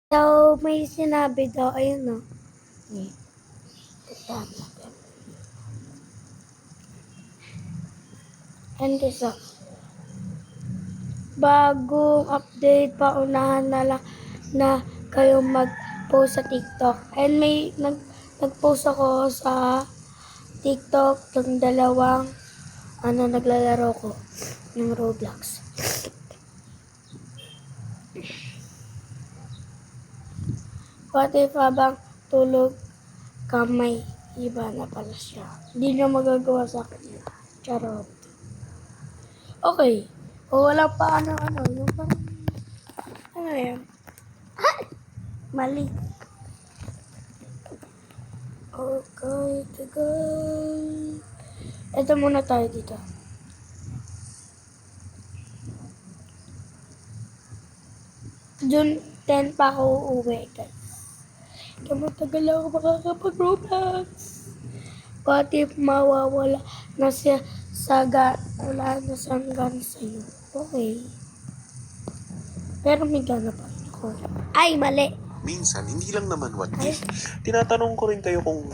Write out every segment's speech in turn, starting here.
Daw may sinabi daw, ayun o. Eh, tandaan natin. And so, bagong update, paunahan na lang na kayo mag-post sa TikTok. And may nag-post ako sa TikTok ng dalawang naglalaro ko ng Roblox. What if habang tulog ka may iba na pala siya? Hindi niya magagawa sa kanya. Charot. Okay. O wala pa yung parang, yan? Mali. Okay, tagay. Ito muna tayo dito. June 10 pa ako uuwi, guys. Kaya matagal ako makakapag-Roblox. What if mawawala na siya wala na siyang gana sa'yo? Okay. Pero may gana pa rin ako. Ay, mali. Minsan, hindi lang naman what if. Tinatanong ko rin kayo kung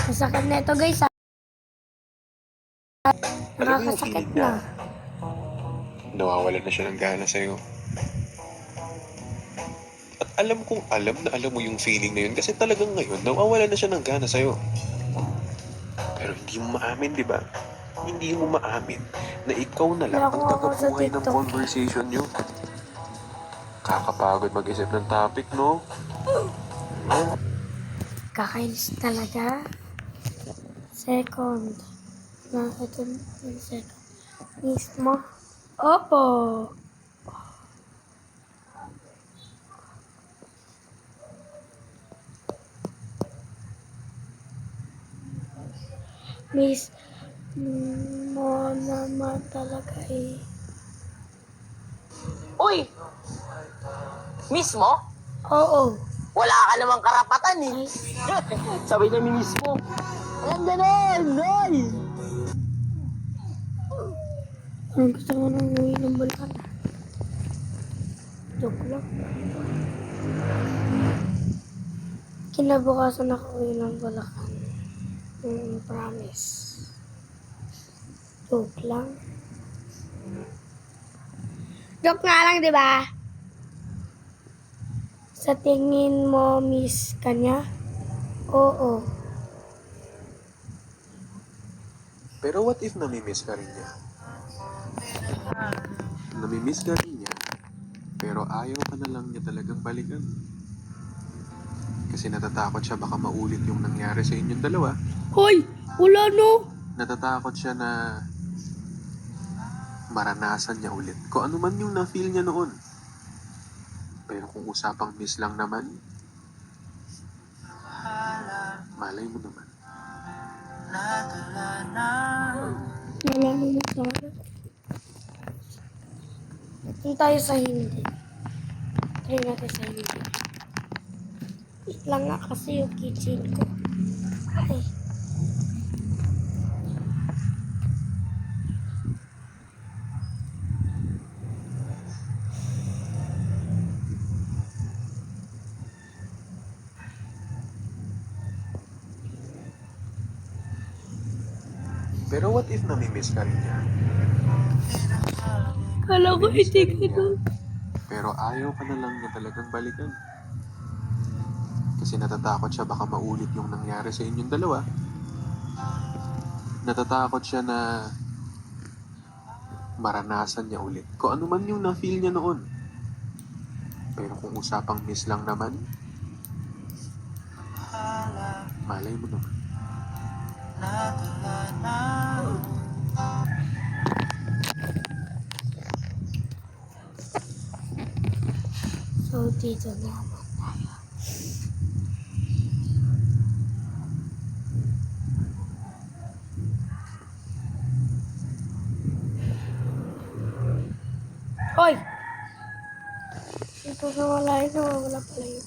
Masakit na ito, guys. alam mo yung Nakakasakit feeling na. na nawawalan na siya ng gana sa'yo. At alam kong alam na alam mo yung feeling na yun kasi talagang ngayon nawawalan na siya ng gana sa'yo. Pero hindi mo maamin, di ba? Hindi mo maamin na ikaw na lang ang Nakuha ko sa tagabuhay ng TikTok. conversation nyo. Kakapagod mag-isip ng topic, no? Kakainis talaga. Second. Ito yung second. Mismo. Opo. Miss mo naman talaga eh. Uy! Mismo? Oo. Wala ka namang karapatan eh. Ay, Sabay namin mismo. Alam ganon! Noy! ang gusto ko nang uwi ng Bulacan. Joke lang. Kinabukasan ako uwi ng Bulacan. Promise. Joke lang. Joke nga lang, di ba? Sa tingin mo, miss ka niya? Oo. Pero what if namimiss ka rin niya? Namimiss ka rin niya, pero ayaw ka na lang niya talagang balikan. Kasi natatakot siya baka maulit yung nangyari sa inyong dalawa. Hoy! Wala no! Natatakot siya na maranasan niya ulit. Kung ano man yung na-feel niya noon. Pero kung usapang miss lang naman, malay mo naman. Wala mo magkakaroon. Kung tayo sa hindi. Try natin sa hindi. Wait lang nga kasi yung kitchen ko. Ay. Pero what if namimiss ka rin niya? Kala ko Namimiss ka hindi rin ka niya, na. pero ayaw ka na lang niya talagang balikan. Kasi natatakot siya baka maulit yung nangyari sa inyong dalawa. Natatakot siya na maranasan niya ulit. Kung ano man yung na-feel niya noon. Pero kung usapang miss lang naman, malay mo naman. So, dito naman tayo. Hoy! Ito sa wala yun, wala pala yun.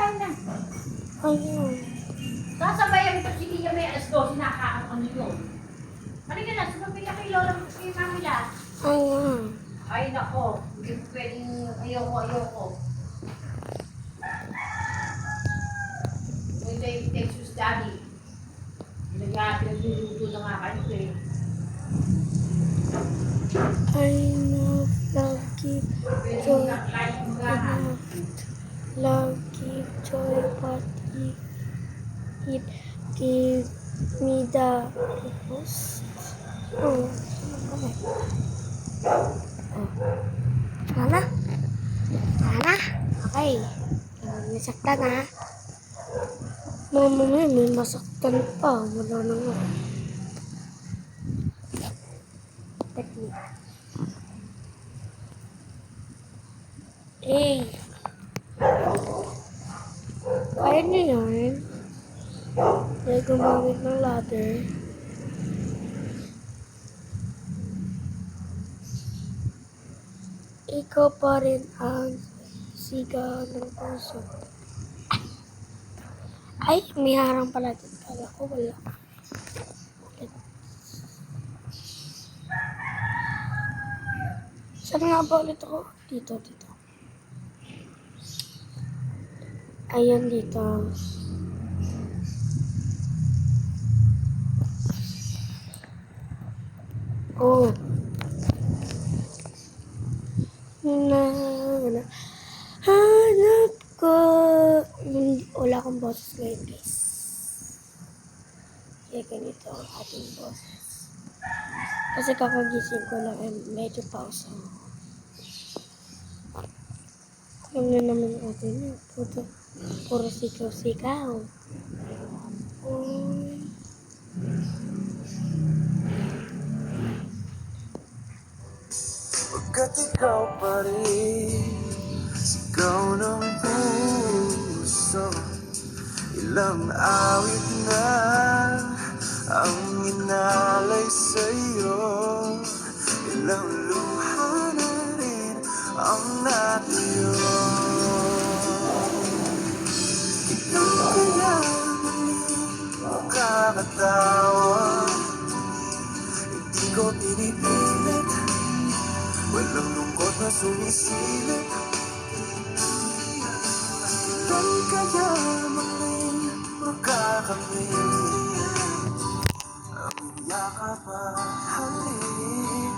tayo na. Ayun. Sasabayan ko si Tia may alas 12 na ano yun. Halika na, sumabi ka kay Lola kay Mamila. Ayun. Ay nako, hindi ko pwedeng ayoko. May day Texas Daddy. Pinagluluto na nga kayo eh. I love love, give joy. Kahit Love, love, give joy, but it give me the most. Oh, Mana? Mana? Okay. Nasaktan ha. Mama may masaktan pa. Wala na nga. Technique. Hey. Kaya niyo yan. Dahil gumamit ng ladder. Ikaw pa rin ang siga ng puso. Ay, may harang pala dito. Kala ko wala. Saan nga ba ulit ako? Dito. Ayan dito. Oh. Hanap ko. Wala akong boses ngayon, guys. Kaya ganito ang ating boses. Kasi kakagising ko lang, medyo pause ako. Alam nyo naman natin yun. Puro sikaw-sikaw. Pagkat ikaw pa rin, sigaw ng puso. Ilang awit na ang inalay sa'yo. Ilang luha na rin ang natuyo. Ikaw kaya muling makakatawa. Hindi ko pinipilit, walang lungkot na sumisilip. Kailan kaya muling makakamit ang yakap at halik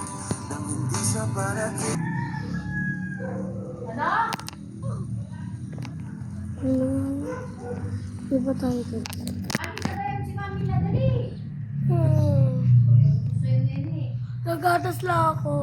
nang hindi sa parakit. Ano? Ano? Di ba tayo dito? Ano sabayan si Mamila, dali. Hmm. Sa'yo, nene. Nagatas lang ako.